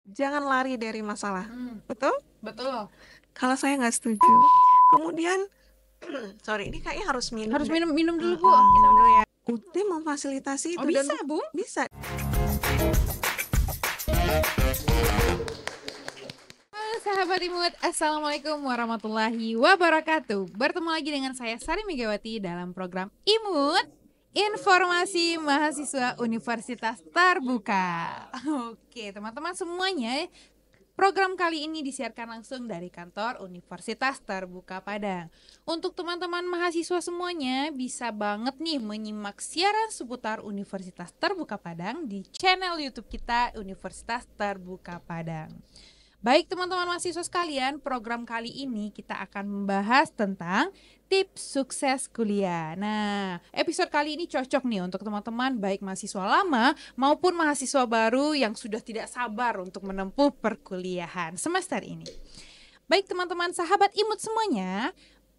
jangan lari dari masalah. Betul? Betul. Kalau saya nggak setuju. Kemudian, sorry, ini kayaknya harus minum Harus deh. minum dulu, Bu. Minum dulu ya. UT memfasilitasi Oh, itu dan bisa, Bu. bisa. Halo sahabat Imut, Assalamualaikum warahmatullahi wabarakatuh. Bertemu lagi dengan saya Sari Megawati dalam program Imut, Informasi Mahasiswa Universitas Terbuka. Oke, teman-teman semuanya, program kali ini disiarkan langsung dari kantor Universitas Terbuka Padang. Untuk teman-teman mahasiswa semuanya, bisa banget nih menyimak siaran seputar Universitas Terbuka Padang di channel YouTube kita Universitas Terbuka Padang. Baik teman-teman mahasiswa sekalian, program kali ini kita akan membahas tentang tips sukses kuliah. Nah, episode kali ini cocok nih untuk teman-teman baik mahasiswa lama maupun mahasiswa baru yang sudah tidak sabar untuk menempuh perkuliahan semester ini. Baik teman-teman sahabat Imut semuanya,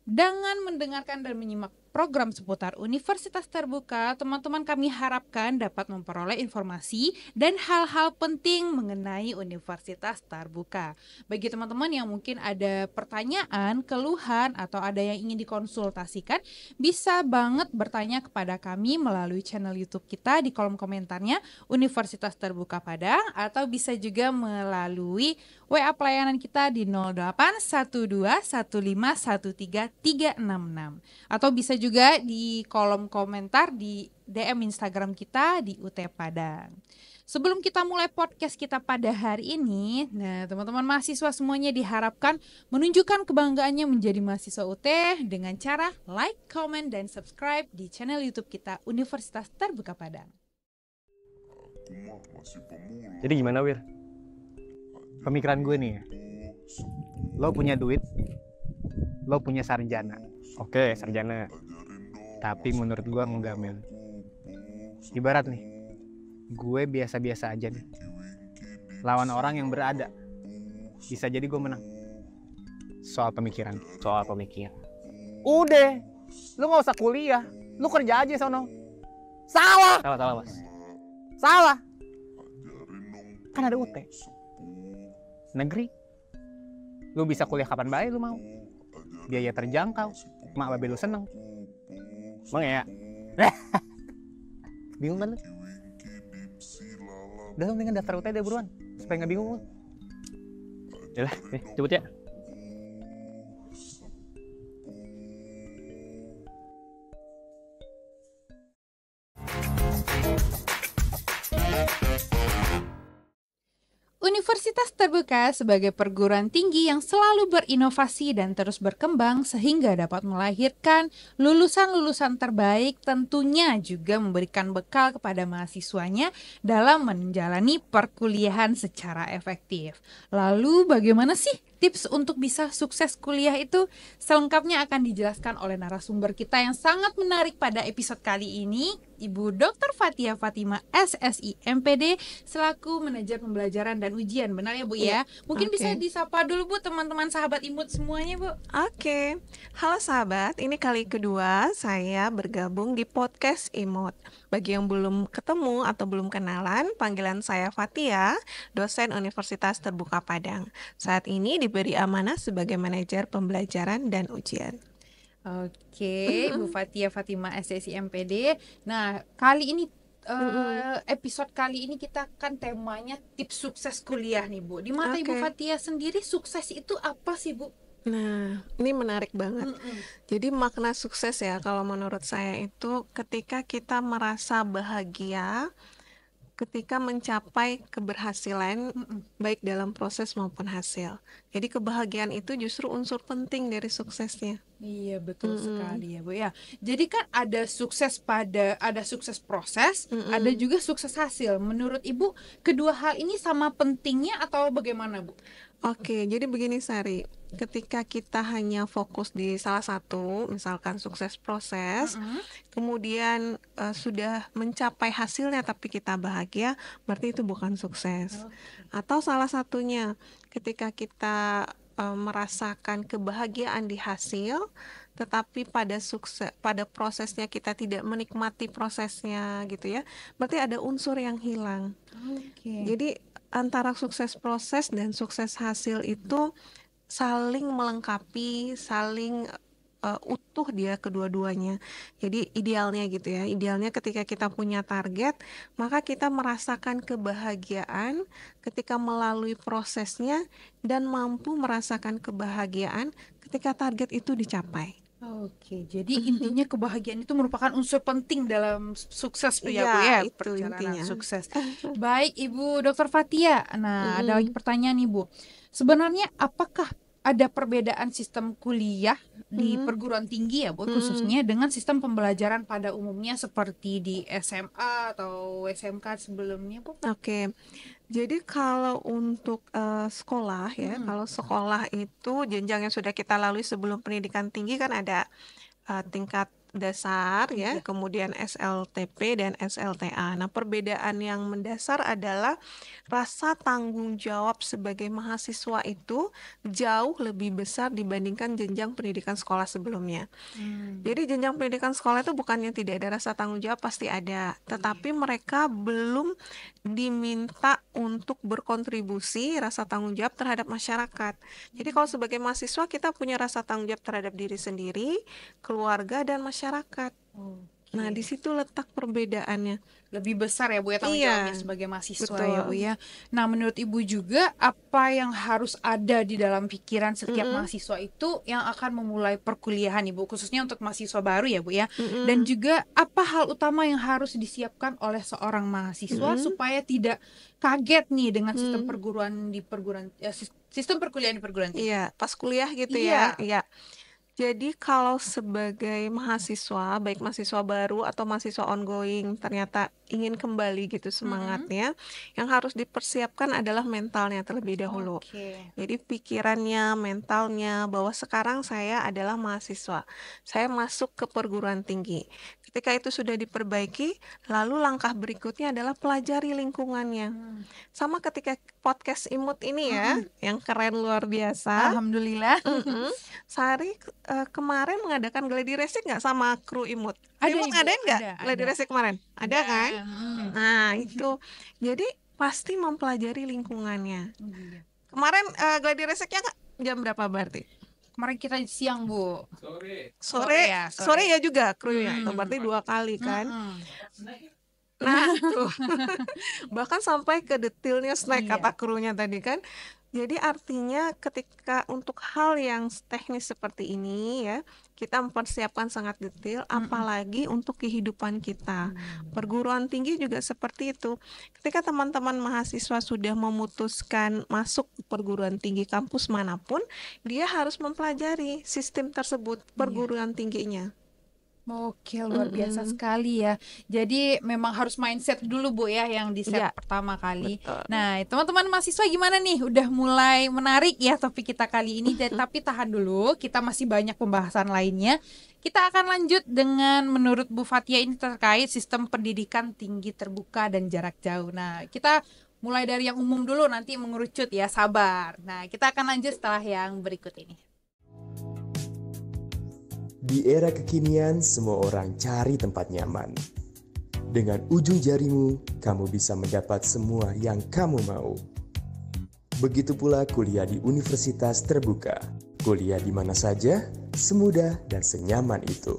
dengan mendengarkan dan menyimak program seputar Universitas Terbuka, teman-teman kami harapkan dapat memperoleh informasi dan hal-hal penting mengenai Universitas Terbuka. Bagi teman-teman yang mungkin ada pertanyaan, keluhan, atau ada yang ingin dikonsultasikan, bisa banget bertanya kepada kami melalui channel YouTube kita di kolom komentarnya Universitas Terbuka Padang, atau bisa juga melalui WA pelayanan kita di 0812151336 atau bisa juga di kolom komentar di DM Instagram kita di UT Padang. Sebelum kita mulai podcast kita pada hari ini, nah teman-teman mahasiswa semuanya diharapkan menunjukkan kebanggaannya menjadi mahasiswa UT dengan cara like, comment, dan subscribe di channel YouTube kita Universitas Terbuka Padang. Jadi gimana, Wir? Pemikiran gue nih, lo punya duit, lo punya sarjana. Oke, sarjana. Tapi menurut gue enggak, men. Ibarat nih, gue biasa-biasa aja nih. Lawan orang yang berada. Bisa jadi gue menang. Soal pemikiran. Udah, lo gak usah kuliah. Lo kerja aja sono. Salah, Mas. Salah. Kan ada UT. Negeri, lu bisa kuliah kapan baik lu mau, biaya terjangkau, mak babe lu seneng. Emang ya? Bingung kan lu? Udah lu mendingan daftar UT deh buruan, supaya gak bingung lu. Yalah, nih cepet ya. Universitas Terbuka sebagai perguruan tinggi yang selalu berinovasi dan terus berkembang sehingga dapat melahirkan lulusan-lulusan terbaik, tentunya juga memberikan bekal kepada mahasiswanya dalam menjalani perkuliahan secara efektif. Lalu bagaimana sih tips untuk bisa sukses kuliah itu? Selengkapnya akan dijelaskan oleh narasumber kita yang sangat menarik pada episode kali ini, Ibu Dr. Fathia Fatima SSI MPD selaku manajer pembelajaran dan ujian. Benar ya Bu ya? Mungkin bisa disapa dulu Bu teman-teman sahabat Imut semuanya Bu. Oke. Halo sahabat, ini kali kedua saya bergabung di podcast Imut. Bagi yang belum ketemu atau belum kenalan, panggilan saya Fathia, dosen Universitas Terbuka Padang. Saat ini diberi amanah sebagai manajer pembelajaran dan ujian. Oke, Bu Fathia Fatima SSI MPD. Nah, kali ini episode kali ini kita kan temanya tips sukses kuliah nih Bu. Di mata Ibu Fathia sendiri sukses itu apa sih Bu? Nah, ini menarik banget. Jadi makna sukses ya kalau menurut saya itu ketika kita merasa bahagia ketika mencapai keberhasilan baik dalam proses maupun hasil. Jadi kebahagiaan itu justru unsur penting dari suksesnya. Iya betul sekali ya Bu ya. Jadi kan ada sukses proses, ada juga sukses hasil. Menurut Ibu kedua hal ini sama pentingnya atau bagaimana Bu? Oke, jadi begini Sari, ketika kita hanya fokus di salah satu, misalkan sukses proses, kemudian sudah mencapai hasilnya tapi kita bahagia, berarti itu bukan sukses. Atau salah satunya, ketika kita merasakan kebahagiaan di hasil, tetapi pada prosesnya kita tidak menikmati prosesnya gitu ya, berarti ada unsur yang hilang. Jadi antara sukses proses dan sukses hasil itu saling melengkapi, saling utuh dia kedua-duanya. Jadi idealnya gitu ya, idealnya ketika kita punya target, maka kita merasakan kebahagiaan ketika melalui prosesnya dan mampu merasakan kebahagiaan ketika target itu dicapai. Oke, jadi intinya kebahagiaan itu merupakan unsur penting dalam sukses tuh ya Bu ya, Itu perjalanan intinya. sukses. Baik Ibu Dr. Fathia, nah ada lagi Mm-mm. pertanyaan nih Bu. Sebenarnya apakah ada perbedaan sistem kuliah di Mm-mm. perguruan tinggi ya Bu, Mm-mm. khususnya dengan sistem pembelajaran pada umumnya seperti di SMA atau SMK sebelumnya Bu? Oke, jadi kalau untuk sekolah ya, kalau sekolah itu jenjang yang sudah kita lalui sebelum pendidikan tinggi kan ada tingkat dasar ya, Iya. kemudian SLTP dan SLTA. Nah, perbedaan yang mendasar adalah rasa tanggung jawab sebagai mahasiswa itu jauh lebih besar dibandingkan jenjang pendidikan sekolah sebelumnya. Jadi jenjang pendidikan sekolah itu bukannya tidak ada rasa tanggung jawab, pasti ada, tetapi mereka belum diminta untuk berkontribusi rasa tanggung jawab terhadap masyarakat. Jadi kalau sebagai mahasiswa kita punya rasa tanggung jawab terhadap diri sendiri, keluarga, dan masyarakat. Nah, di situ letak perbedaannya. Lebih besar ya Bu ya tanggung Iya, jawabnya sebagai mahasiswa betul. ya Bu ya. Nah menurut Ibu juga apa yang harus ada di dalam pikiran setiap mahasiswa itu yang akan memulai perkuliahan Ibu, khususnya untuk mahasiswa baru ya Bu ya. Dan juga apa hal utama yang harus disiapkan oleh seorang mahasiswa supaya tidak kaget nih dengan sistem sistem perkuliahan di perguruan tinggi. Iya, pas kuliah gitu Iya. ya. Iya. Jadi kalau sebagai mahasiswa, baik mahasiswa baru atau mahasiswa ongoing, ternyata ingin kembali gitu semangatnya, yang harus dipersiapkan adalah mentalnya terlebih dahulu. Oke. Jadi pikirannya, mentalnya, bahwa sekarang saya adalah mahasiswa, saya masuk ke perguruan tinggi. Ketika itu sudah diperbaiki, lalu langkah berikutnya adalah pelajari lingkungannya. Sama ketika podcast Imut ini ya, yang keren luar biasa. Alhamdulillah. Sari kemarin mengadakan gladi resik nggak sama kru Imut? Ada, Imut Ibu, ngadain nggak ada, gladi ada. resik kemarin? Ada kan? Hmm. Nah itu, jadi pasti mempelajari lingkungannya. Iya. Kemarin gladi resiknya jam berapa berarti? Kemarin kita siang Bu. Sore ya juga krunya, itu berarti 2 kali kan? Nah tuh, bahkan sampai ke detailnya snack Iya. kata krunya tadi kan. Jadi artinya ketika untuk hal yang teknis seperti ini ya, kita mempersiapkan sangat detail, apalagi untuk kehidupan kita. Perguruan tinggi juga seperti itu. Ketika teman-teman mahasiswa sudah memutuskan masuk ke perguruan tinggi kampus manapun, dia harus mempelajari sistem tersebut, perguruan tingginya. Oke, luar biasa sekali ya. Jadi memang harus mindset dulu Bu ya yang di set Iya, pertama kali. betul. Nah, teman-teman mahasiswa gimana nih? Udah mulai menarik ya topik kita kali ini. Tapi tahan dulu, kita masih banyak pembahasan lainnya. Kita akan lanjut dengan menurut Bu Fathia ini terkait sistem pendidikan tinggi terbuka dan jarak jauh. Nah, kita mulai dari yang umum dulu, nanti mengerucut ya, sabar. Nah, kita akan lanjut setelah yang berikut ini. Di era kekinian, semua orang cari tempat nyaman. Dengan ujung jarimu, kamu bisa mendapat semua yang kamu mau. Begitu pula kuliah di universitas terbuka. Kuliah di mana saja, semudah dan senyaman itu.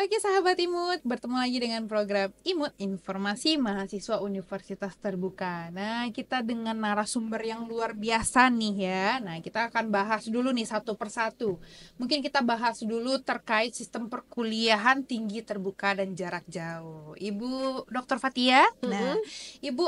Oke sahabat Imut, bertemu lagi dengan program Imut, Informasi Mahasiswa Universitas Terbuka. Nah, kita dengan narasumber yang luar biasa nih ya. Nah, kita akan bahas dulu nih satu persatu. Mungkin kita bahas dulu terkait sistem perkuliahan tinggi terbuka dan jarak jauh. Ibu Dr. Fathia, nah, Ibu,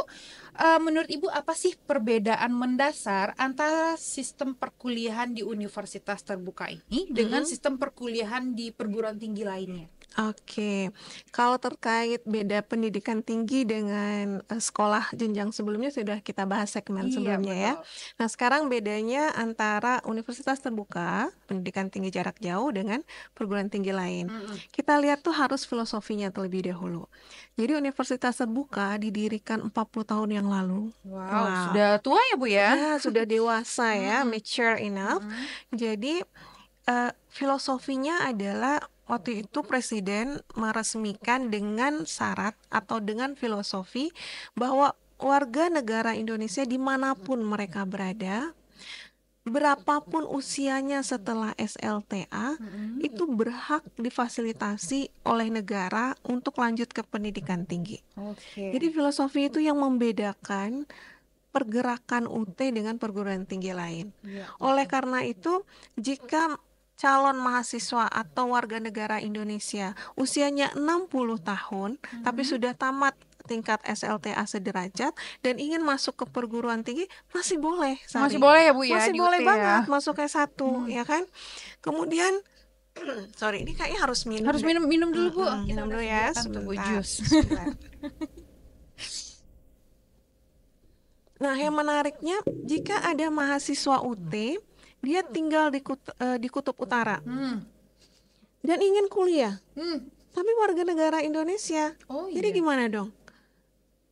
menurut Ibu apa sih perbedaan mendasar antara sistem perkuliahan di universitas terbuka ini dengan sistem perkuliahan di perguruan tinggi lainnya? Oke, kalau terkait beda pendidikan tinggi dengan sekolah jenjang sebelumnya sudah kita bahas segmen sebelumnya ya. Nah, sekarang bedanya antara universitas terbuka, pendidikan tinggi jarak jauh dengan perguruan tinggi lain. Kita lihat tuh harus filosofinya terlebih dahulu. Jadi universitas terbuka didirikan 40 tahun yang lalu. Wow, sudah tua ya Bu ya? Ya, sudah dewasa ya, mature enough. Jadi filosofinya adalah waktu itu Presiden meresmikan dengan syarat atau dengan filosofi bahwa warga negara Indonesia dimanapun mereka berada, berapapun usianya setelah SLTA, itu berhak difasilitasi oleh negara untuk lanjut ke pendidikan tinggi. Oke. Jadi filosofi itu yang membedakan pergerakan UT dengan perguruan tinggi lain. Iya. Oleh karena itu, jika calon mahasiswa atau warga negara Indonesia usianya 60 tahun, tapi sudah tamat tingkat SLTA sederajat dan ingin masuk ke perguruan tinggi, masih boleh, Masih Sari. boleh ya Bu ya Masih di boleh UT ya? banget masuk S1, ya kan? Kemudian, sorry, ini kayaknya harus minum Harus deh. minum dulu Bu. Kita Minum udah dulu ya, sediakan tuh Bu sebentar. jus. Bismillah. Nah, yang menariknya, jika ada mahasiswa UT, dia tinggal di Kutub Utara Hmm. dan ingin kuliah, Hmm. tapi warga negara Indonesia. Oh Jadi iya. gimana dong?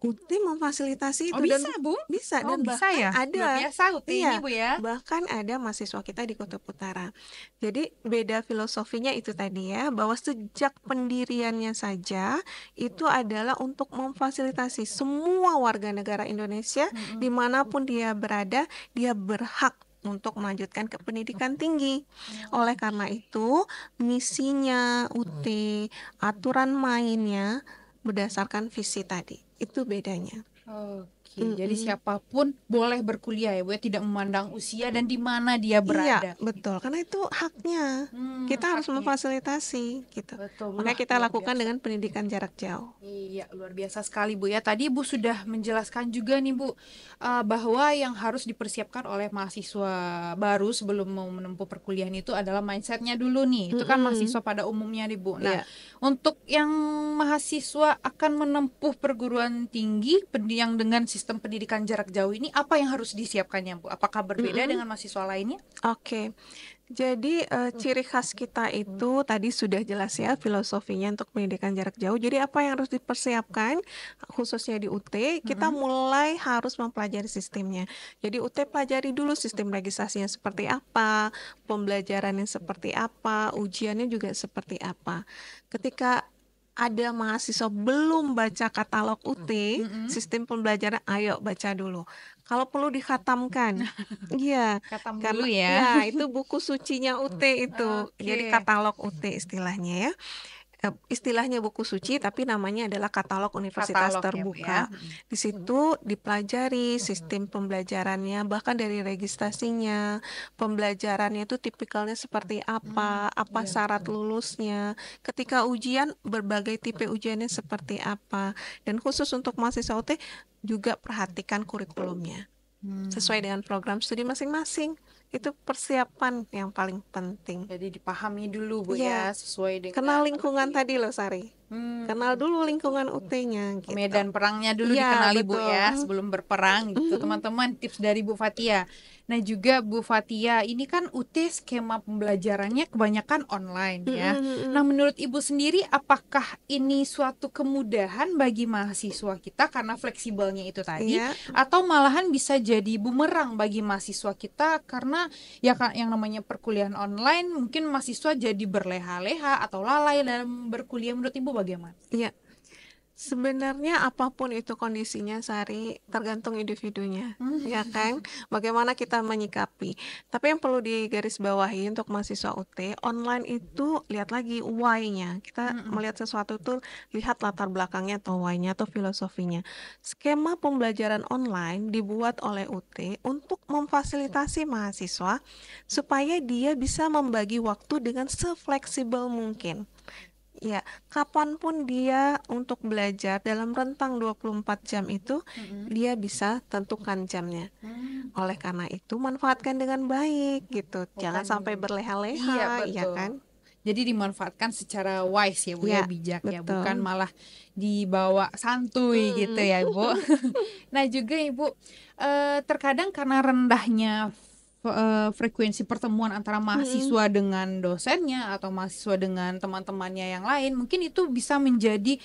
UT memfasilitasi itu Oh dan bisa Bu? bisa Oh dan bisa bahkan ya? ada. Luar biasa UT ini Iya, Bu ya. bahkan ada mahasiswa kita di Kutub Utara. Jadi beda filosofinya itu tadi ya, bahwa sejak pendiriannya saja itu adalah untuk memfasilitasi semua warga negara Indonesia dimanapun dia berada, dia berhak untuk melanjutkan ke pendidikan tinggi. Oleh karena itu, misinya UT, aturan mainnya berdasarkan visi tadi. Itu bedanya. Oke, jadi siapapun boleh berkuliah ya Bu ya, tidak memandang usia dan di mana dia berada. Iya, betul. Karena itu haknya. Kita harus haknya. memfasilitasi gitu. Betul. Makanya Wah, kita luar lakukan biasa. dengan pendidikan jarak jauh. Iya, luar biasa sekali Bu ya. Tadi Bu sudah menjelaskan juga nih Bu bahwa yang harus dipersiapkan oleh mahasiswa baru sebelum mau menempuh perkuliahan itu adalah mindsetnya dulu nih. Itu kan mahasiswa pada umumnya nih Bu. Nah, Iya. untuk yang mahasiswa akan menempuh perguruan tinggi yang dengan sistem pendidikan jarak jauh ini, apa yang harus disiapkannya Bu? Apakah berbeda dengan mahasiswa lainnya? Oke. Jadi ciri khas kita itu tadi sudah jelas ya filosofinya untuk pendidikan jarak jauh. Jadi apa yang harus dipersiapkan khususnya di UT, kita mulai harus mempelajari sistemnya. Jadi UT pelajari dulu sistem legislasinya seperti apa, pembelajarannya seperti apa, ujiannya juga seperti apa. Ketika ada mahasiswa belum baca katalog UT, sistem pembelajaran, ayo baca dulu. Kalau perlu dikhatamkan, iya. Katam Karena dulu ya. ya itu buku sucinya UT itu. Jadi Oke. katalog UT istilahnya ya. Istilahnya buku suci tapi namanya adalah katalog universitas Katalog ya, Bu, terbuka. ya. Di situ dipelajari sistem pembelajarannya, bahkan dari registrasinya, pembelajarannya itu tipikalnya seperti apa syarat lulusnya, ketika ujian berbagai tipe ujiannya seperti apa, dan khusus untuk mahasiswa UT juga perhatikan kurikulumnya sesuai dengan program studi masing-masing. Itu persiapan yang paling penting. Jadi dipahami dulu Bu Iya. ya, sesuai dengan Kenal lingkungan tadi loh Sari. Kenal dulu lingkungan UT-nya gitu. medan perangnya dulu Iya, dikenali Bu betul. ya sebelum berperang gitu teman-teman. Tips dari Bu Fatia. Nah juga Bu Fatia, ini kan UT skema pembelajarannya kebanyakan online ya. Nah menurut Ibu sendiri apakah ini suatu kemudahan bagi mahasiswa kita karena fleksibelnya itu tadi, Iya. atau malahan bisa jadi bumerang bagi mahasiswa kita karena ya kan yang namanya perkuliahan online mungkin mahasiswa jadi berleha-leha atau lalai dalam berkuliah. Menurut Ibu bagaimana? Iya. Sebenarnya apapun itu kondisinya Sari, tergantung individunya, ya kan? Bagaimana kita menyikapi. Tapi yang perlu digarisbawahi untuk mahasiswa UT, online itu lihat lagi why-nya. Kita melihat sesuatu itu lihat latar belakangnya atau why-nya atau filosofinya. Skema pembelajaran online dibuat oleh UT untuk memfasilitasi mahasiswa supaya dia bisa membagi waktu dengan sefleksibel mungkin. Ya, kapanpun dia untuk belajar dalam rentang 24 jam itu, dia bisa tentukan jamnya. Oleh karena itu, manfaatkan dengan baik gitu. Jangan sampai berleha-leha, Iya, ya betul. kan? Jadi dimanfaatkan secara wise ya Bu ya, Ya, bijak ya, betul. bukan malah dibawa santuy gitu ya Bu. Nah juga Ibu, terkadang karena rendahnya frekuensi pertemuan antara mahasiswa dengan dosennya atau mahasiswa dengan teman-temannya yang lain, mungkin itu bisa menjadi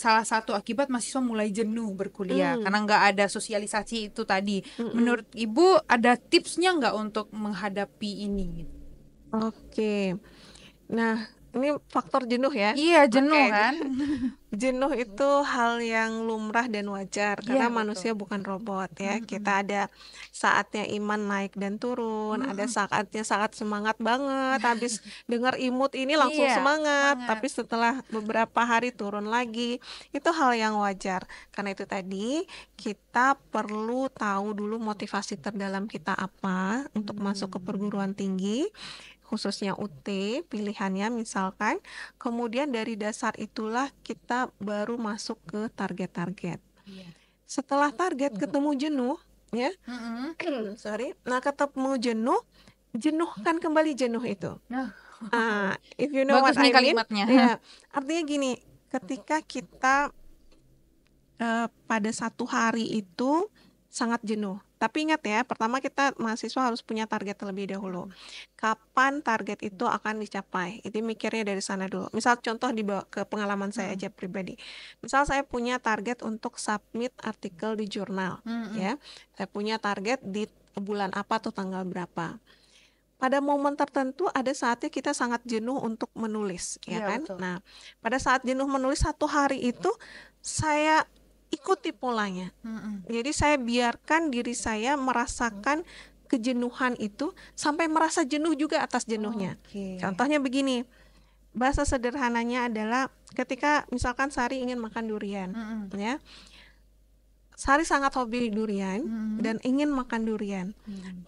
salah satu akibat mahasiswa mulai jenuh berkuliah karena nggak ada sosialisasi itu tadi. Menurut Ibu ada tipsnya nggak untuk menghadapi ini? Oke. Nah, ini faktor jenuh ya. Iya, jenuh Oke. kan? Jenuh itu hal yang lumrah dan wajar karena Iya, betul. manusia bukan robot ya. Mm-mm. Kita ada saatnya iman naik dan turun, ada saatnya saat semangat banget, habis dengar imut ini langsung Iya, semangat, semangat. tapi setelah beberapa hari turun lagi. Itu hal yang wajar. Karena itu tadi kita perlu tahu dulu motivasi terdalam kita apa untuk masuk ke perguruan tinggi, khususnya UT pilihannya misalkan. Kemudian dari dasar itulah kita baru masuk ke target-target. Iya. Setelah target ketemu jenuh, ya, Mm-mm. sorry. Nah, ketemu jenuh, jenuhkan kembali jenuh itu. Nah, If you know bagus what nih I mean, kalimatnya. ya, artinya gini, ketika kita pada satu hari itu sangat jenuh. Tapi ingat ya, pertama kita mahasiswa harus punya target terlebih dahulu. Kapan target itu akan dicapai? Itu mikirnya dari sana dulu. Misal contoh dibawa ke pengalaman saya aja pribadi. Misal saya punya target untuk submit artikel di jurnal, ya. Saya punya target di bulan apa atau tanggal berapa. Pada momen tertentu ada saatnya kita sangat jenuh untuk menulis, ya Iya, kan? betul. Nah, pada saat jenuh menulis satu hari itu saya ikuti polanya. Mm-mm. Jadi saya biarkan diri saya merasakan kejenuhan itu sampai merasa jenuh juga atas jenuhnya. Oke. Contohnya begini, bahasa sederhananya adalah ketika misalkan Sari ingin makan durian, Mm-mm. ya. Sari sangat hobi durian dan ingin makan durian.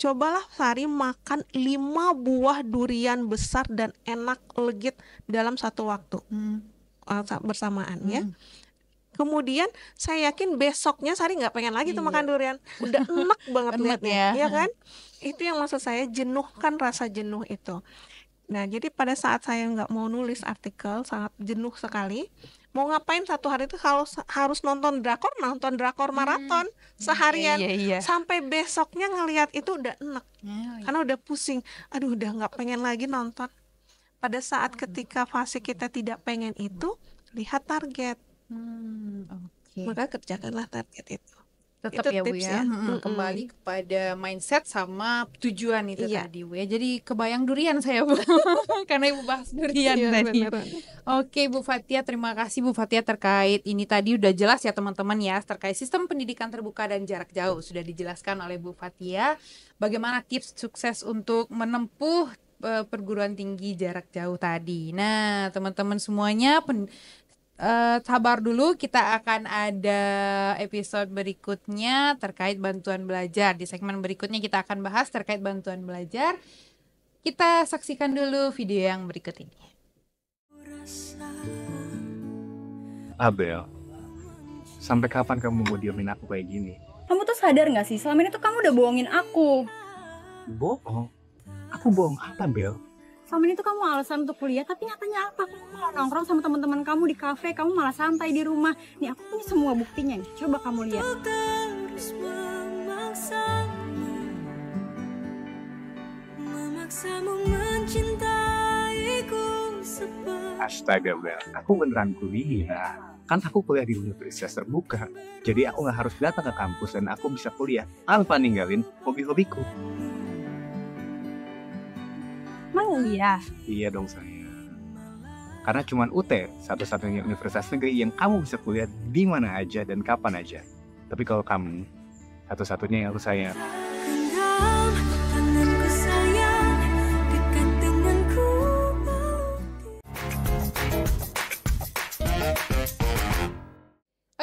Cobalah Sari makan 5 buah durian besar dan enak legit dalam satu waktu bersamaan, ya. Kemudian saya yakin besoknya Sari nggak pengen lagi tuh makan durian, udah enak banget Enak liatnya, ya. ya kan? Itu yang maksud saya, jenuhkan rasa jenuh itu. Nah, jadi pada saat saya nggak mau nulis artikel, sangat jenuh sekali. Mau ngapain satu hari itu, kalau harus nonton drakor maraton seharian. Iya. Sampai besoknya ngelihat itu udah enak, karena udah pusing. Aduh, udah nggak pengen lagi nonton. Pada saat ketika fase kita tidak pengen itu, lihat target. Oke. Maka kerjakanlah target itu. Tetap Itu ya Bu tips ya. ya. Kembali kepada mindset sama tujuan itu Iya. tadi Bu ya. Jadi kebayang durian saya Bu. Karena Ibu bahas durian Iya, tadi. beneran. Oke Bu Fathia, terima kasih Bu Fathia terkait ini tadi udah jelas ya teman-teman ya, terkait sistem pendidikan terbuka dan jarak jauh sudah dijelaskan oleh Bu Fathia. Bagaimana tips sukses untuk menempuh perguruan tinggi jarak jauh tadi. Nah teman-teman semuanya sabar dulu, kita akan ada episode berikutnya terkait bantuan belajar. Di segmen berikutnya kita akan bahas terkait bantuan belajar. Kita saksikan dulu video yang berikut ini. Abel, sampai kapan kamu mau diamin aku kayak gini? Kamu tuh sadar gak sih, selama ini tuh kamu udah bohongin aku. Bohong? Aku bohong apa, Bel? Selama ini tuh kamu alasan untuk kuliah, tapi nyatanya apa? Kamu malah nongkrong sama teman-teman kamu di kafe, kamu malah santai di rumah. Nih aku punya semua buktinya nih, coba kamu lihat. Astaga, Bel, aku beneran kuliah. Kan aku kuliah di universitas terbuka. Jadi aku gak harus datang ke kampus dan aku bisa kuliah tanpa ninggalin hobi-hobiku. Emang iya? Iya dong sayang. Karena cuman UT satu-satunya universitas negeri yang kamu bisa kuliah di mana aja dan kapan aja. Tapi kalau kamu satu-satunya yang harus sayang.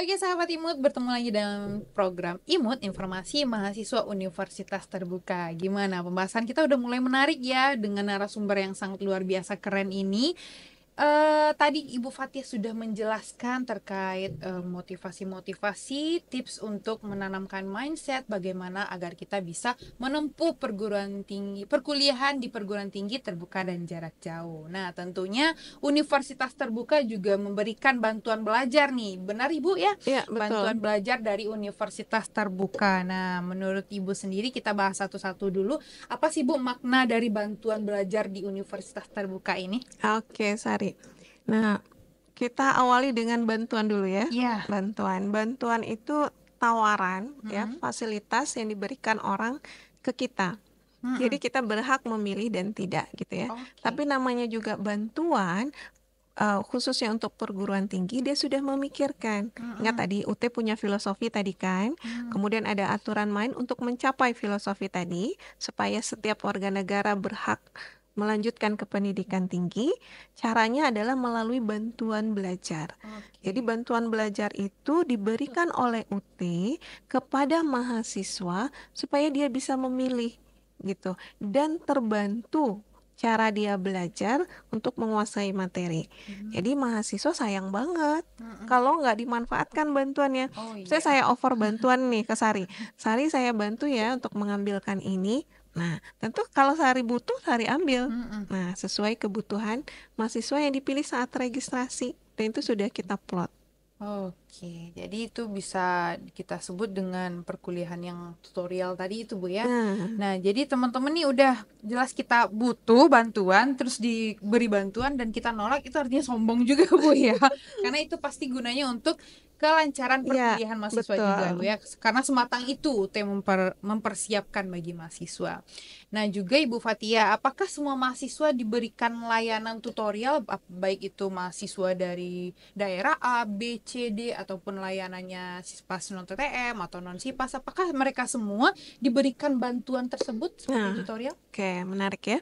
Oke sahabat Imut, bertemu lagi dalam program Imut, Informasi Mahasiswa Universitas Terbuka. Gimana pembahasan kita udah mulai menarik ya, dengan narasumber yang sangat luar biasa keren ini. Tadi Ibu Fathia sudah menjelaskan terkait motivasi-motivasi, tips untuk menanamkan mindset bagaimana agar kita bisa menempuh perkuliahan di perguruan tinggi terbuka dan jarak jauh. Nah, tentunya Universitas Terbuka juga memberikan bantuan belajar nih. Benar Ibu ya? Iya, betul. Bantuan belajar dari Universitas Terbuka. Nah, menurut Ibu sendiri kita bahas satu-satu dulu. Apa sih Bu makna dari bantuan belajar di Universitas Terbuka ini? Oke, Sari. Nah, kita awali dengan bantuan dulu ya. Iya. Bantuan itu tawaran ya, fasilitas yang diberikan orang ke kita. Jadi kita berhak memilih dan tidak gitu ya. Oke. Tapi namanya juga bantuan, khususnya untuk perguruan tinggi dia sudah memikirkan. Ingat tadi UT punya filosofi tadi kan. Kemudian ada aturan main untuk mencapai filosofi tadi supaya setiap warga negara berhak melanjutkan ke pendidikan tinggi. Caranya adalah melalui bantuan belajar. Jadi bantuan belajar itu diberikan oleh UT kepada mahasiswa supaya dia bisa memilih gitu dan terbantu cara dia belajar untuk menguasai materi. Jadi mahasiswa sayang banget kalau nggak dimanfaatkan bantuannya. Oh iya. Saya offer bantuan nih ke Sari. Sari saya bantu ya untuk mengambilkan ini. Nah, tentu kalau Sari butuh, Sari ambil. Nah, sesuai kebutuhan mahasiswa yang dipilih saat registrasi. Dan itu sudah kita plot. Oke, jadi itu bisa kita sebut dengan perkuliahan yang tutorial tadi itu Bu ya. Nah, jadi teman-teman nih udah jelas kita butuh bantuan, terus diberi bantuan dan kita nolak, itu artinya sombong juga Bu ya. Karena itu pasti gunanya untuk kelancaran Ya, perkuliahan mahasiswa juga Bu betul. ya. Karena sematang itu UT mempersiapkan bagi mahasiswa. Nah, juga Ibu Fatia, apakah semua mahasiswa diberikan layanan tutorial, baik itu mahasiswa dari daerah A, B, C, D, ataupun layanannya SISPAS non-TTM atau non-SIPAS, apakah mereka semua diberikan bantuan tersebut seperti tutorial? Oke, menarik ya.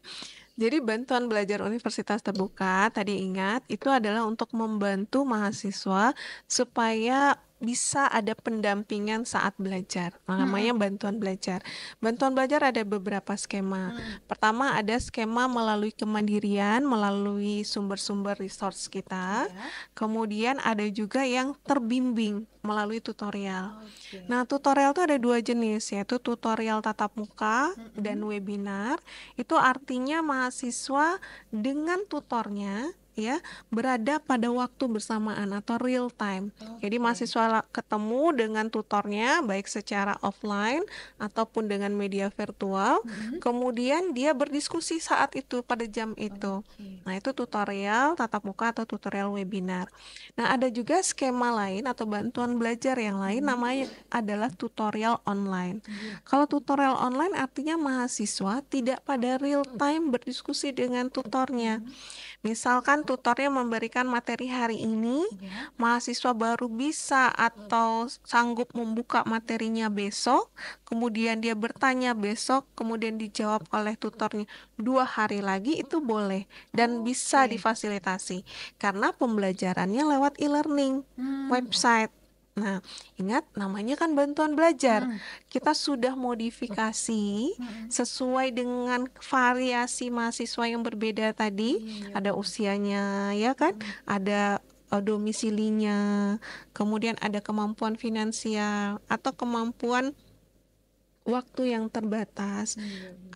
Jadi bantuan belajar Universitas Terbuka, tadi ingat, itu adalah untuk membantu mahasiswa supaya bisa ada pendampingan saat belajar. Namanya bantuan belajar. Bantuan belajar ada beberapa skema. Pertama ada skema melalui kemandirian, melalui sumber-sumber resource kita. Kemudian ada juga yang terbimbing melalui tutorial. Nah, tutorial itu ada dua jenis, yaitu tutorial tatap muka dan webinar. Itu artinya mahasiswa dengan tutornya ya berada pada waktu bersamaan atau real time. Jadi mahasiswa ketemu dengan tutornya baik secara offline ataupun dengan media virtual. Kemudian dia berdiskusi saat itu pada jam itu. Nah, itu tutorial tatap muka atau tutorial webinar. Nah, ada juga skema lain atau bantuan belajar yang lain namanya adalah tutorial online. Kalau tutorial online artinya mahasiswa tidak pada real time berdiskusi dengan tutornya. Misalkan tutornya memberikan materi hari ini, mahasiswa baru bisa atau sanggup membuka materinya besok, kemudian dia bertanya besok, kemudian dijawab oleh tutornya 2 hari lagi, itu boleh dan bisa difasilitasi karena pembelajarannya lewat e-learning website. Nah, ingat namanya kan bantuan belajar. Kita sudah modifikasi sesuai dengan variasi mahasiswa yang berbeda tadi. Ada usianya, ya kan? Ada domisilinya, kemudian ada kemampuan finansial atau kemampuan waktu yang terbatas.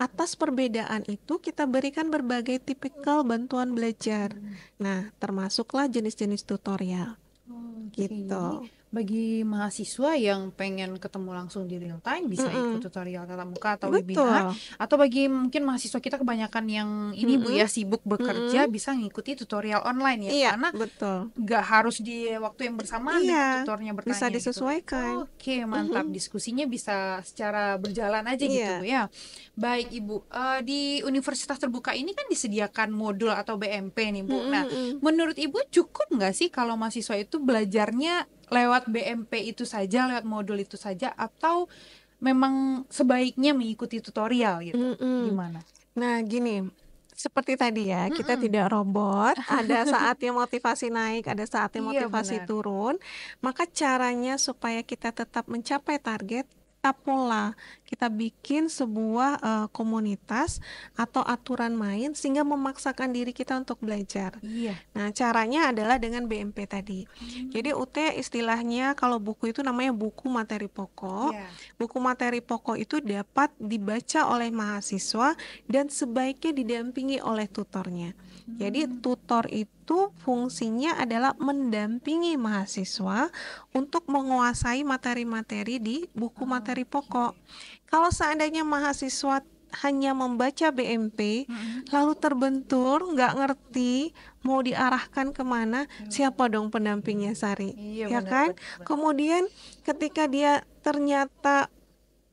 Atas perbedaan itu kita berikan berbagai tipikal bantuan belajar. Nah, termasuklah jenis-jenis tutorial. Gitu. Bagi mahasiswa yang pengen ketemu langsung di real time bisa ikut tutorial tatap muka atau Betul. webinar, atau bagi mungkin mahasiswa kita kebanyakan yang ini Bu ya sibuk bekerja bisa ngikuti tutorial online ya, Iya, karena betul. nggak harus di waktu yang bersamaan dengan Iya, tutornya bertanya bisa gitu. disesuaikan. Oke, mantap. Diskusinya bisa secara berjalan aja gitu Iya. Bu ya. Baik Ibu, di Universitas Terbuka ini kan disediakan modul atau BMP nih Bu. Nah, menurut Ibu cukup nggak sih kalau mahasiswa itu belajarnya lewat BMP itu saja, lewat modul itu saja, atau memang sebaiknya mengikuti tutorial gitu? Gimana? Nah, gini, seperti tadi ya, kita tidak robot. Ada saatnya motivasi naik, ada saatnya Iya, motivasi benar. turun. Maka caranya supaya kita tetap mencapai target, kita pola, kita bikin sebuah komunitas atau aturan main sehingga memaksakan diri kita untuk belajar. Iya. Nah, caranya adalah dengan BMP tadi. Jadi UT istilahnya kalau buku itu namanya buku materi pokok. Iya. Buku materi pokok itu dapat dibaca oleh mahasiswa dan sebaiknya didampingi oleh tutornya. Jadi tutor itu fungsinya adalah mendampingi mahasiswa untuk menguasai materi-materi di buku materi pokok. Kalau seandainya mahasiswa hanya membaca BMP, lalu terbentur, nggak ngerti, mau diarahkan kemana, siapa dong pendampingnya Sari? Iya, Ya benar, kan? benar. Kemudian ketika dia ternyata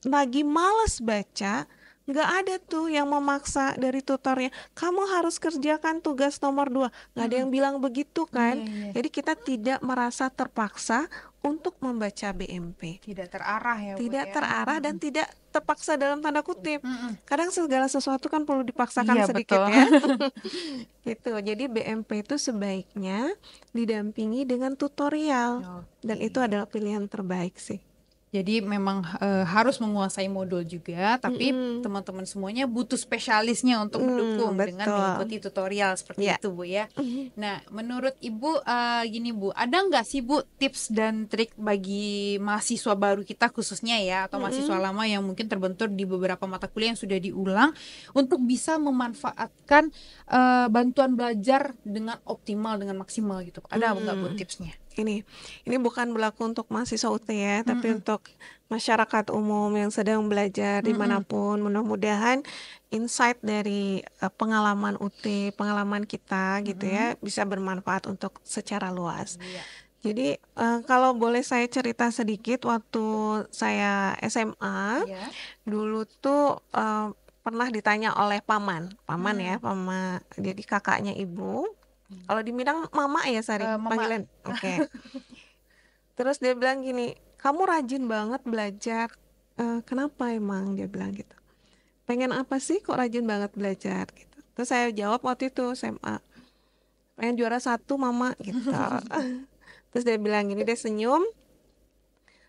lagi males baca, Nggak ada tuh yang memaksa dari tutornya, kamu harus kerjakan tugas nomor 2. Nggak ada yang bilang begitu kan. Iya, iya. Jadi kita tidak merasa terpaksa untuk membaca BMP. Tidak terarah ya Bu Tidak ya. terarah dan tidak terpaksa dalam tanda kutip. Mm-mm. Kadang segala sesuatu kan perlu dipaksakan Iya, sedikit betul. ya. Gitu. Jadi BMP itu sebaiknya didampingi dengan tutorial dan Oke. itu adalah pilihan terbaik sih. Jadi memang harus menguasai modul juga, tapi Mm-mm. teman-teman semuanya butuh spesialisnya untuk mendukung dengan betul. mengikuti tutorial seperti Ya. itu Bu ya. Nah, menurut Ibu gini Bu, ada nggak sih Bu tips dan trik bagi mahasiswa baru kita khususnya ya, atau mahasiswa lama yang mungkin terbentur di beberapa mata kuliah yang sudah diulang untuk bisa memanfaatkan bantuan belajar dengan optimal, dengan maksimal gitu. Ada nggak Bu tipsnya? Ini bukan berlaku untuk mahasiswa UT ya, tapi untuk masyarakat umum yang sedang belajar dimanapun. Mudah-mudahan insight dari pengalaman UT, pengalaman kita gitu ya, bisa bermanfaat untuk secara luas. Iya. Jadi kalau boleh saya cerita sedikit, waktu saya SMA, Iya. dulu tuh pernah ditanya oleh paman ya, jadi kakaknya ibu. Kalau di Minang mama ya Sari Mama. panggilan. Oke. Terus dia bilang gini, kamu rajin banget belajar. Kenapa emang, dia bilang gitu. Pengen apa sih kok rajin banget belajar gitu. Terus saya jawab waktu itu SMA, pengen juara 1 mama gitu. Terus dia bilang gini, dia senyum.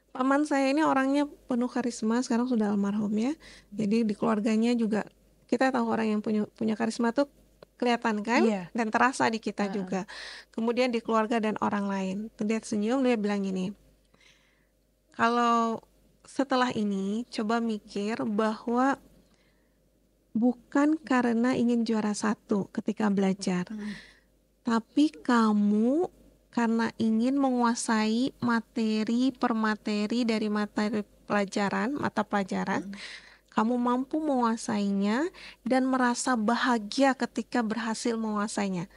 Paman saya ini orangnya penuh karisma, sekarang sudah almarhum ya. Jadi di keluarganya juga kita tahu orang yang punya karisma tuh kelihatan kan, Iya. dan terasa di kita juga. Kemudian di keluarga dan orang lain. Tuh dia senyum, dia bilang gini, kalau setelah ini coba mikir bahwa bukan karena ingin juara 1 ketika belajar, tapi kamu karena ingin menguasai materi per materi dari mata pelajaran, kamu mampu menguasainya dan merasa bahagia ketika berhasil menguasainya.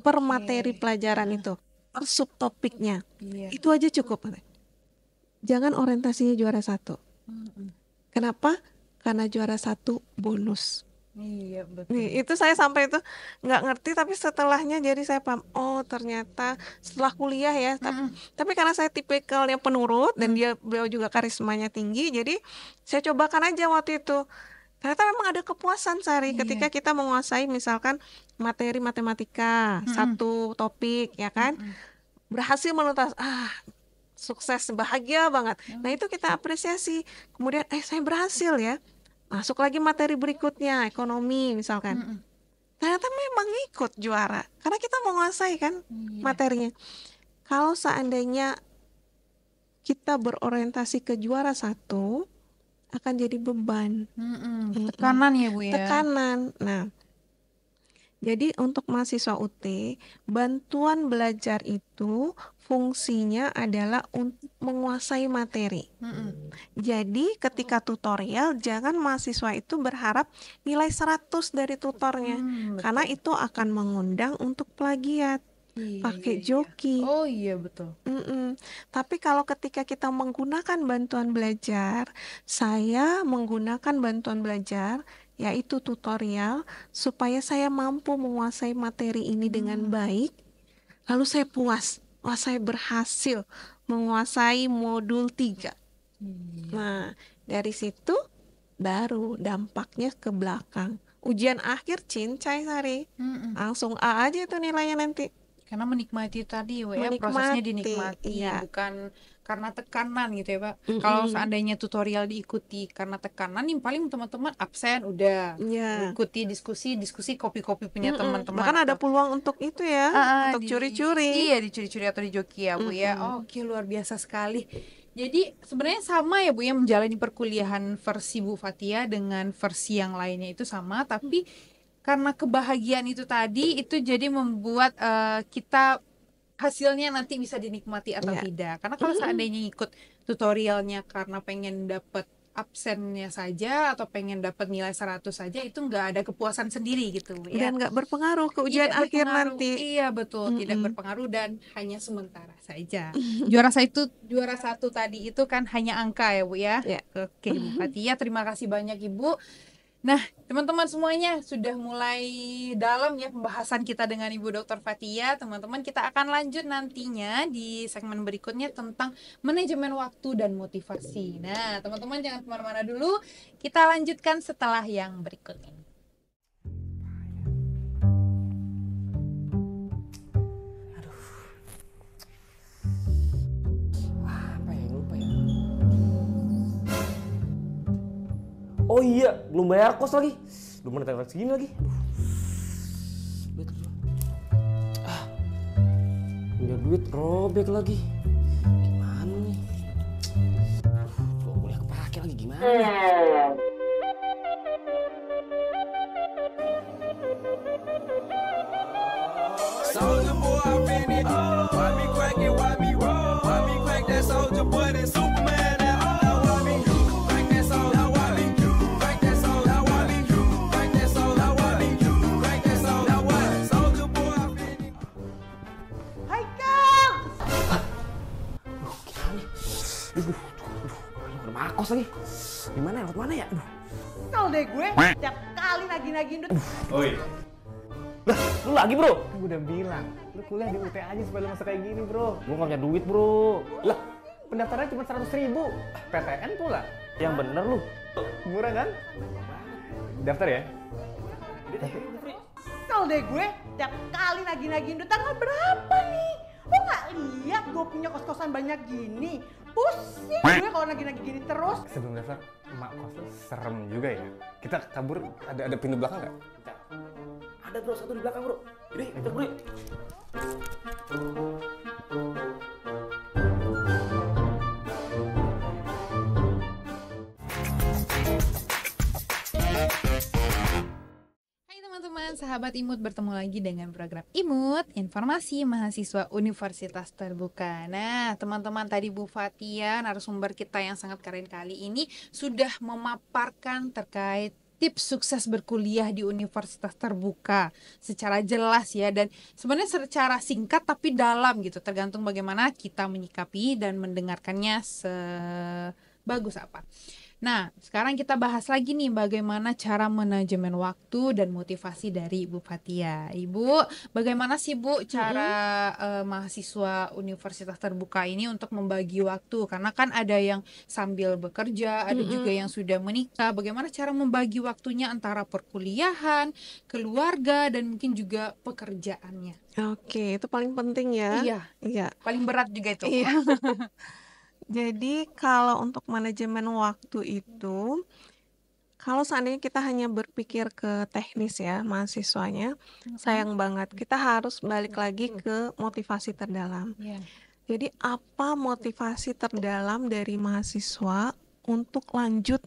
Per materi pelajaran itu, per subtopiknya. Iya. Itu aja cukup. Jangan orientasinya juara 1. Kenapa? Karena juara 1 bonus. Iya, betul. Nih, itu saya sampai itu nggak ngerti, tapi setelahnya jadi saya paham, oh ternyata setelah kuliah ya, tapi karena saya tipikalnya penurut dan beliau juga karismanya tinggi, jadi saya cobakan aja waktu itu. Ternyata memang ada kepuasan Sari ketika kita menguasai misalkan materi matematika, satu topik ya kan, berhasil menuntas, sukses, bahagia banget. Nah itu kita apresiasi. Kemudian saya berhasil ya. Masuk lagi materi berikutnya, ekonomi misalkan. Ternyata memang ikut juara karena kita menguasai kan materinya. Kalau seandainya kita berorientasi ke juara 1, akan jadi beban. Tekanan ya Bu ya. Tekanan. Nah, jadi untuk mahasiswa UT, bantuan belajar itu fungsinya adalah untuk menguasai materi. Jadi ketika tutorial, jangan mahasiswa itu berharap nilai 100 dari tutornya, karena itu akan mengundang untuk plagiat, pakai joki. Oh iya betul. Tapi kalau ketika kita menggunakan bantuan belajar, saya menggunakan bantuan belajar yaitu tutorial, supaya saya mampu menguasai materi ini dengan baik, lalu saya puas, saya berhasil menguasai modul 3. Nah, dari situ baru dampaknya ke belakang. Ujian akhir cincai Sari, langsung A aja itu nilainya nanti. Karena menikmati tadi ya, Menikmati, prosesnya dinikmati, iya. Bukan karena tekanan gitu ya Pak. Kalau seandainya tutorial diikuti karena tekanan, yang paling teman-teman absen udah. Iya. Ikuti diskusi kopi-kopi punya teman-teman. Bahkan ada peluang untuk itu ya, untuk curi-curi. Iya, dicuri-curi atau dijoki ya Bu ya. Oke, luar biasa sekali. Jadi sebenarnya sama ya Bu ya, menjalani perkuliahan versi Bu Fathia dengan versi yang lainnya itu sama, tapi karena kebahagiaan itu tadi, itu jadi membuat kita hasilnya nanti bisa dinikmati atau tidak. Karena kalau seandainya ikut tutorialnya karena pengen dapat absennya saja atau pengen dapat nilai 100 saja, itu nggak ada kepuasan sendiri gitu ya. Dan nggak berpengaruh ke ujian Tidak akhir berpengaruh. nanti. Iya betul, tidak berpengaruh dan hanya sementara saja. Juara 1 tadi itu kan hanya angka ya Bu ya. Ya. Oke Bu Fathia, terima kasih banyak Ibu. Nah, teman-teman semuanya sudah mulai dalam ya pembahasan kita dengan Ibu Dr. Fathia. Teman-teman, kita akan lanjut nantinya di segmen berikutnya tentang manajemen waktu dan motivasi. Nah, teman-teman jangan kemana-mana dulu. Kita lanjutkan setelah yang berikut ini. Apa ya, lupa ya. Oh iya, belum bayar kos lagi. Belum ada tanggal segini lagi. Punya duit robek lagi. Gimana nih? Gak boleh kepake lagi gimana nih? Soldier boy, I been it. Why me crack it? Why me roll? Why me crack that soldier boy? That Superman? That now why me crack that soldier? Now why me crack that soldier? Now why me crack that soldier? Now why me crack that soldier? Now what? Soldier boy, I been it. Haikal! Gimana nih? Udah makos lagi. Gimana ya? Lewat mana ya? Kesel deh gue, tiap kali nagih-nagihin duit. Oi, Lah, lu lagi bro? kan gue udah bilang, lu kuliah di UT aja supaya lu masa kayak gini bro. Gue gak punya duit bro. Lah, pendaftarannya cuma 100.000, PTN pula. Yang bener lu. Murah kan? Daftar ya? Kesel deh gue, tiap kali nagih-nagihin duit. Tanggal berapa nih? Lo gak lihat gue punya kos-kosan banyak gini? Pusing gue kalau nagih-nagih gini terus. Sebelum daftar, emak kos lu serem juga ya. Kita kabur, ada pintu belakang nggak? Ada bro, satu di belakang bro. Jadi, kita bro. Hai teman-teman, sahabat Imut, bertemu lagi dengan program Imut, Informasi Mahasiswa Universitas Terbuka. Nah, teman-teman, tadi Bu Fathia, narasumber kita yang sangat keren kali ini, sudah memaparkan terkait tips sukses berkuliah di Universitas Terbuka secara jelas ya, dan sebenarnya secara singkat tapi dalam gitu, tergantung bagaimana kita menyikapi dan mendengarkannya sebagus apa. Nah, sekarang kita bahas lagi nih bagaimana cara manajemen waktu dan motivasi dari Ibu Fathia. Ibu, bagaimana sih Bu cara mahasiswa Universitas Terbuka ini untuk membagi waktu? Karena kan ada yang sambil bekerja, ada juga yang sudah menikah. Bagaimana cara membagi waktunya antara perkuliahan, keluarga, dan mungkin juga pekerjaannya? Oke, itu paling penting ya. Iya, Iya. paling berat juga itu. Iya. Jadi kalau untuk manajemen waktu itu, kalau seandainya kita hanya berpikir ke teknis ya mahasiswanya, sayang banget. Kita harus balik lagi ke motivasi terdalam. Iya. Jadi apa motivasi terdalam dari mahasiswa untuk lanjut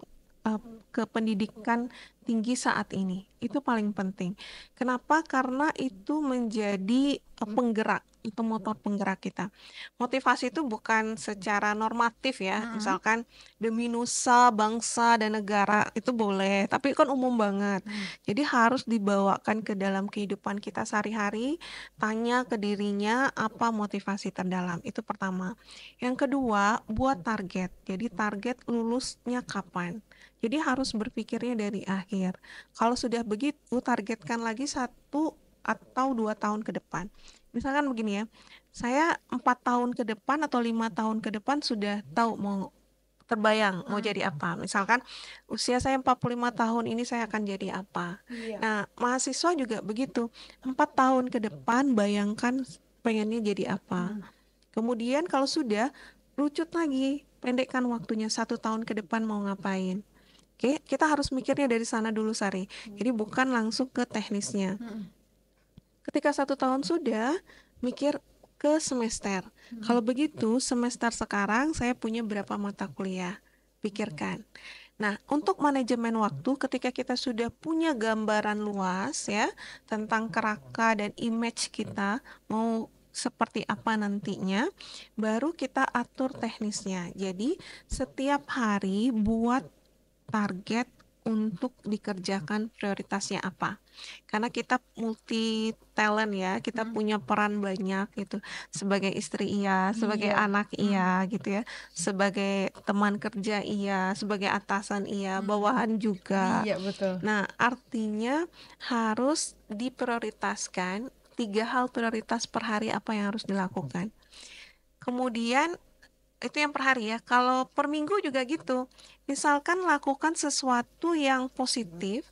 ke pendidikan tinggi saat ini? Itu paling penting. Kenapa? Karena itu menjadi penggerak, itu motor penggerak kita. Motivasi itu bukan secara normatif ya, misalkan demi nusa, bangsa, dan negara, itu boleh, tapi kan umum banget. Jadi harus dibawakan ke dalam kehidupan kita sehari-hari, tanya ke dirinya apa motivasi terdalam, itu pertama. Yang kedua, buat target. Jadi target lulusnya kapan. Jadi harus berpikirnya dari akhir. Kalau sudah begitu, targetkan lagi 1 atau 2 tahun ke depan. Misalkan begini ya, saya 4 tahun ke depan atau 5 tahun ke depan sudah tahu mau terbayang mau jadi apa. Misalkan usia saya 45 tahun ini saya akan jadi apa. Nah, mahasiswa juga begitu. 4 tahun ke depan bayangkan pengennya jadi apa. Kemudian kalau sudah, rucut lagi, pendekkan waktunya 1 tahun ke depan mau ngapain. Oke, kita harus mikirnya dari sana dulu, Sari. Jadi bukan langsung ke teknisnya. Ketika 1 tahun sudah, mikir ke semester. Kalau begitu, semester sekarang saya punya berapa mata kuliah? Pikirkan. Nah, untuk manajemen waktu, ketika kita sudah punya gambaran luas ya tentang kerangka dan image kita mau seperti apa nantinya, baru kita atur teknisnya. Jadi, setiap hari buat target untuk dikerjakan prioritasnya apa. Karena kita multi talent ya, kita punya peran banyak gitu. Sebagai istri iya, sebagai Iya. anak iya gitu ya, sebagai teman kerja iya, sebagai atasan iya, bawahan juga. Iya, betul. Nah, artinya harus diprioritaskan 3 hal prioritas per hari apa yang harus dilakukan. Kemudian itu yang per hari ya. Kalau per minggu juga gitu. Misalkan lakukan sesuatu yang positif,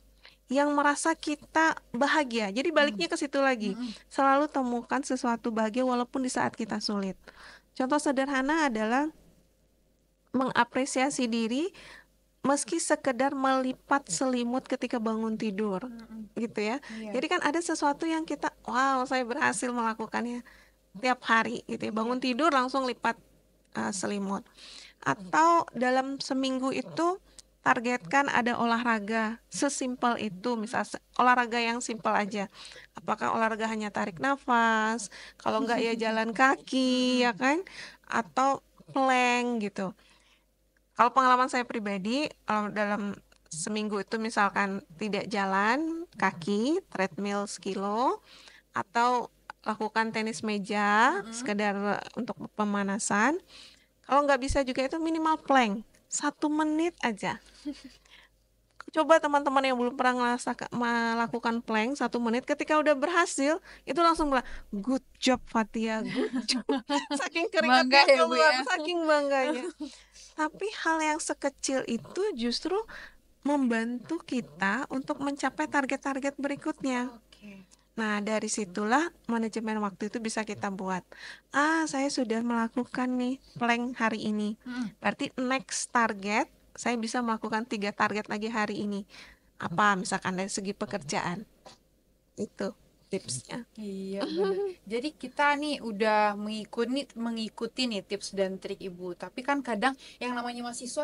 yang merasa kita bahagia. Jadi baliknya ke situ lagi. Selalu temukan sesuatu bahagia walaupun di saat kita sulit. Contoh sederhana adalah mengapresiasi diri meski sekedar melipat selimut ketika bangun tidur, gitu ya. Iya. Jadi kan ada sesuatu yang kita, wow, saya berhasil melakukannya tiap hari, gitu ya. Bangun tidur langsung lipat selimut. Atau dalam seminggu itu targetkan ada olahraga sesimpel itu, misal olahraga yang simpel aja. Apakah olahraga hanya tarik nafas, kalau enggak ya jalan kaki, ya kan? Atau plank gitu. Kalau pengalaman saya pribadi, dalam seminggu itu misalkan tidak jalan kaki, treadmill sekilo, atau lakukan tenis meja, sekedar untuk pemanasan. Kalau nggak bisa juga itu minimal plank, 1 menit aja. Coba teman-teman yang belum pernah melakukan plank 1 menit, ketika udah berhasil, itu langsung bilang, good job Fatia, good job. Saking keringatnya Bangga ya, Bu, keluar, ya. saking bangganya. Tapi hal yang sekecil itu justru membantu kita untuk mencapai target-target berikutnya. Nah, dari situlah manajemen waktu itu bisa kita buat. Saya sudah melakukan nih plank hari ini. Berarti next target, saya bisa melakukan 3 target lagi hari ini. Apa misalkan dari segi pekerjaan. Itu tipsnya. Iya, benar. Jadi kita nih udah mengikuti nih tips dan trik Ibu. Tapi kan kadang yang namanya mahasiswa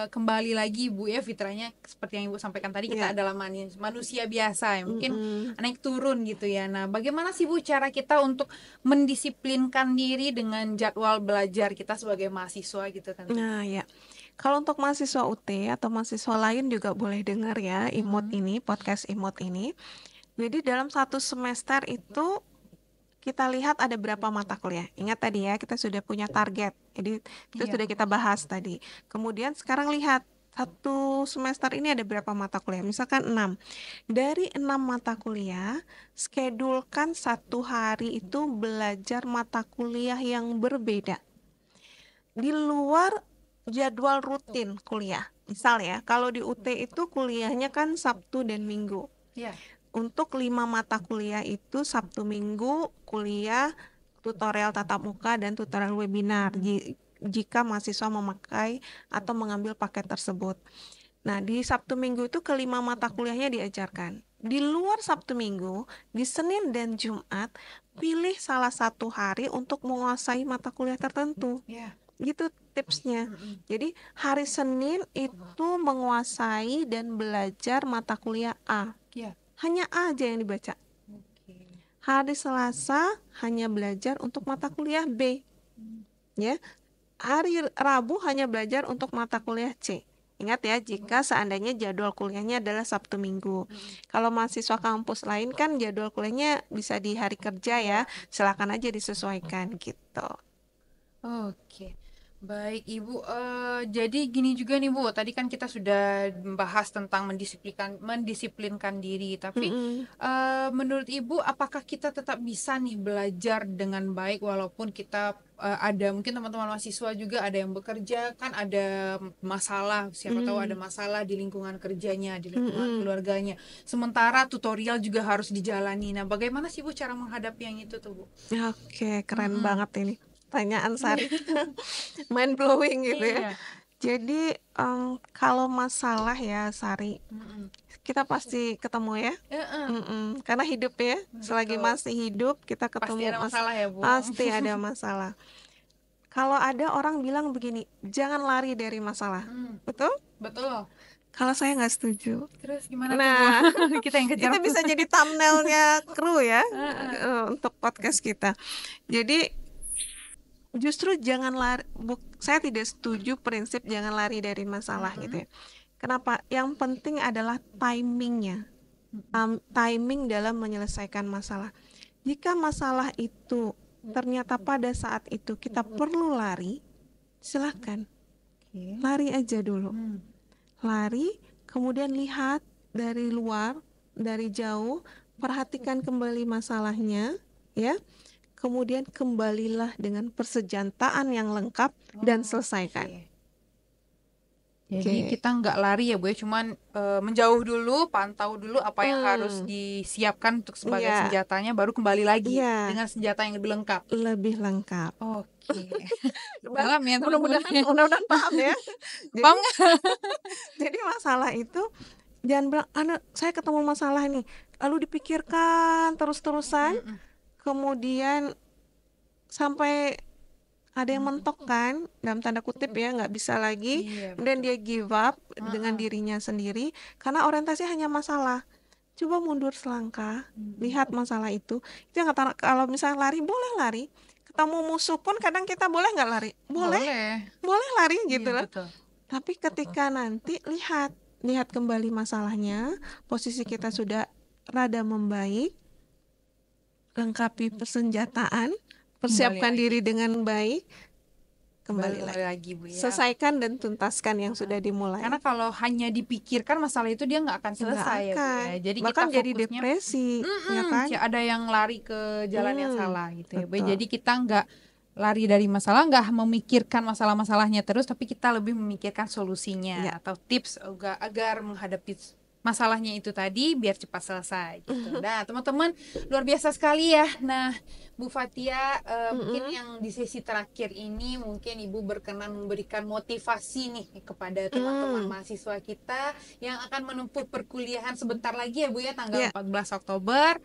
kembali lagi Ibu ya, fitrahnya seperti yang Ibu sampaikan tadi, kita Iya. adalah manusia biasa ya, mungkin naik turun gitu ya. Nah, bagaimana sih Bu cara kita untuk mendisiplinkan diri dengan jadwal belajar kita sebagai mahasiswa gitu kan? Nah, ya. Kalau untuk mahasiswa UT atau mahasiswa lain juga boleh dengar ya Imut ini, podcast Imut ini. Jadi dalam 1 semester itu kita lihat ada berapa mata kuliah. Ingat tadi ya, kita sudah punya target. Jadi itu sudah kita bahas tadi. Kemudian sekarang lihat 1 semester ini ada berapa mata kuliah. Misalkan 6. Dari 6 mata kuliah, skedulkan 1 hari itu belajar mata kuliah yang berbeda. Di luar jadwal rutin kuliah. Misal ya, kalau di UT itu kuliahnya kan Sabtu dan Minggu. Iya. Untuk 5 mata kuliah itu Sabtu Minggu kuliah tutorial tatap muka dan tutorial webinar jika mahasiswa memakai atau mengambil paket tersebut. Nah, di Sabtu Minggu itu ke-5 mata kuliahnya diajarkan. Di luar Sabtu Minggu, di Senin dan Jumat, pilih salah 1 hari untuk menguasai mata kuliah tertentu. Iya. Gitu tipsnya. Jadi hari Senin itu menguasai dan belajar mata kuliah A. Iya. Hanya A aja yang dibaca. Hari Selasa hanya belajar untuk mata kuliah B. Ya. Hari Rabu hanya belajar untuk mata kuliah C. Ingat ya, jika seandainya jadwal kuliahnya adalah Sabtu Minggu. Kalau mahasiswa kampus lain kan jadwal kuliahnya bisa di hari kerja ya. Silakan aja disesuaikan gitu. Oke, baik Ibu. Jadi gini juga nih Bu, tadi kan kita sudah membahas tentang mendisiplinkan diri. Tapi menurut Ibu, apakah kita tetap bisa nih belajar dengan baik walaupun kita ada mungkin teman-teman mahasiswa juga ada yang bekerja, kan ada masalah, siapa tahu ada masalah di lingkungan kerjanya, di lingkungan keluarganya. Sementara tutorial juga harus dijalani. Nah, bagaimana sih Bu cara menghadapi yang itu tuh Bu? Oke, keren banget ini pertanyaan Sari. Mind blowing gitu ya. Iya. Jadi kalau masalah ya Sari, kita pasti ketemu ya. Karena hidup ya, selagi masih hidup kita ketemu Pasti ada masalah ya Bu. pasti ada masalah. Kalau ada orang bilang begini, jangan lari dari masalah, betul? Betul. Kalau saya nggak setuju. Terus gimana Nah, tuh Bu? Kita yang kejar. itu bisa jadi thumbnailnya kru ya untuk podcast kita. Jadi justru jangan lari. Saya tidak setuju prinsip jangan lari dari masalah gitu ya. Kenapa? Yang penting adalah timingnya. Timing dalam menyelesaikan masalah. Jika masalah itu ternyata pada saat itu kita perlu lari, silakan lari aja dulu. Lari, kemudian lihat dari luar, dari jauh, perhatikan kembali masalahnya, ya. Kemudian kembalilah dengan persenjataan yang lengkap dan selesaikan. Jadi kita nggak lari ya Bu ya, cuman menjauh dulu, pantau dulu apa yang harus disiapkan untuk sebagai senjatanya, baru kembali lagi dengan senjata yang lebih lengkap. Lebih lengkap. Oke. Dalam ya teman-teman. Mudah-mudahan paham ya. Paham nggak? Jadi masalah itu jangan bilang, saya ketemu masalah nih, lalu dipikirkan terus-terusan, kemudian sampai ada yang mentok kan, dalam tanda kutip ya, nggak bisa lagi, dan dia give up dengan dirinya sendiri karena orientasi hanya masalah. Coba mundur selangkah, lihat masalah itu yang kata, kalau misalnya lari, boleh lari. Ketemu musuh pun kadang kita boleh nggak lari? Boleh lari gitu loh. Tapi ketika nanti lihat kembali masalahnya, posisi kita sudah rada membaik, lengkapi persenjataan, persiapkan diri dengan baik, kembali lagi Bu ya. Selesaikan dan tuntaskan yang sudah dimulai. Karena kalau hanya dipikirkan masalah itu dia nggak akan selesai ya Bu ya. Jadi bahkan kita jadi depresi, ya kan? Ada yang lari ke jalan yang salah gitu ya Bu. Jadi kita nggak lari dari masalah, nggak memikirkan masalah-masalahnya terus, tapi kita lebih memikirkan solusinya atau tips agar menghadapi masalahnya itu tadi biar cepat selesai gitu. Nah teman-teman, luar biasa sekali ya. Nah Bu Fathia, mungkin yang di sesi terakhir ini mungkin Ibu berkenan memberikan motivasi nih kepada teman-teman mahasiswa kita yang akan menempuh perkuliahan sebentar lagi ya Bu ya, tanggal 14 Oktober.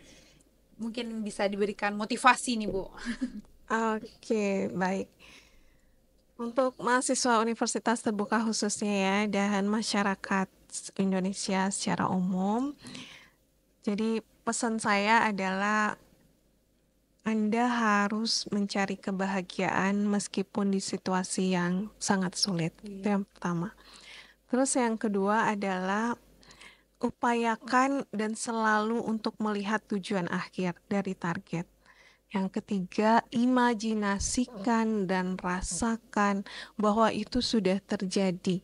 Mungkin bisa diberikan motivasi nih Bu. Oke, baik. Untuk mahasiswa Universitas Terbuka khususnya ya, dan masyarakat Indonesia secara umum, jadi pesan saya adalah Anda harus mencari kebahagiaan meskipun di situasi yang sangat sulit. Itu yang pertama. Terus yang kedua adalah upayakan dan selalu untuk melihat tujuan akhir dari target. Yang ketiga, imajinasikan dan rasakan bahwa itu sudah terjadi.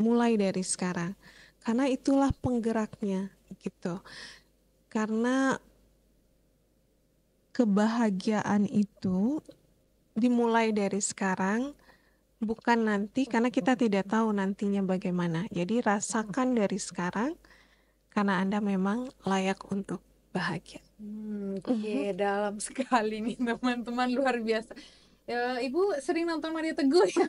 Mulai dari sekarang. Karena itulah penggeraknya gitu. Karena kebahagiaan itu dimulai dari sekarang, bukan nanti, karena kita tidak tahu nantinya bagaimana. Jadi rasakan dari sekarang karena Anda memang layak untuk bahagia. Oke, dalam sekali nih teman-teman, luar biasa. Ibu sering nonton Mario Teguh ya?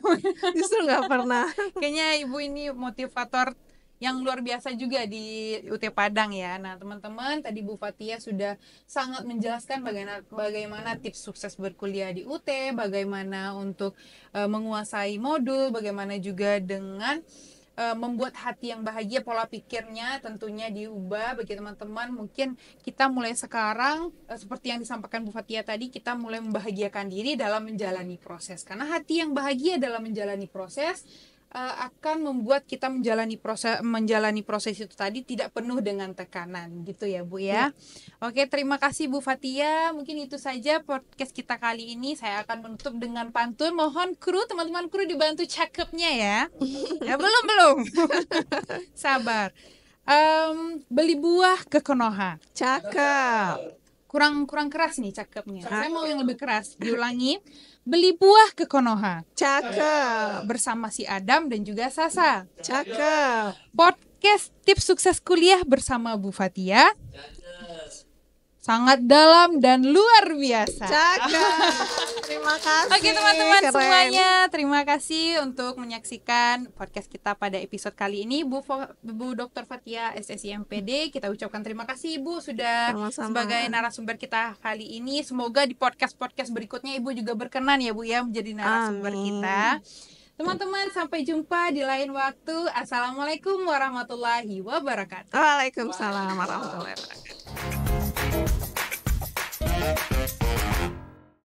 Justru nggak pernah. Kayaknya Ibu ini motivator yang luar biasa juga di UT Padang ya. Nah teman-teman, tadi Bu Fathia sudah sangat menjelaskan bagaimana tips sukses berkuliah di UT, bagaimana untuk menguasai modul, bagaimana juga dengan membuat hati yang bahagia, pola pikirnya tentunya diubah bagi teman-teman. Mungkin kita mulai sekarang seperti yang disampaikan Bu Fathia tadi, kita mulai membahagiakan diri dalam menjalani proses, karena hati yang bahagia dalam menjalani proses akan membuat kita menjalani proses itu tadi tidak penuh dengan tekanan gitu ya Bu ya. Oke, terima kasih Bu Fathia. Mungkin itu saja podcast kita kali ini. Saya akan menutup dengan pantun. Mohon teman-teman kru dibantu cakepnya ya. Ya belum. Sabar. Beli buah ke Konoha. Cakep. Kurang keras nih cakepnya. Saya mau yang lebih keras. Diulangi. Beli buah ke Konoha. Cakep. Bersama si Adam dan juga Sasa. Cakep. Podcast tips sukses kuliah bersama Bu Fathia. Sangat dalam dan luar biasa. Cakep. Terima kasih. Oke teman-teman semuanya, terima kasih untuk menyaksikan podcast kita pada episode kali ini. Bu Dr. Fathia SSI MPD, kita ucapkan terima kasih Ibu sudah sebagai narasumber kita kali ini. Semoga di podcast-podcast berikutnya Ibu juga berkenan ya Bu ya menjadi narasumber kita. Teman-teman, sampai jumpa di lain waktu. Assalamualaikum warahmatullahi wabarakatuh. Waalaikumsalam warahmatullahi wabarakatuh.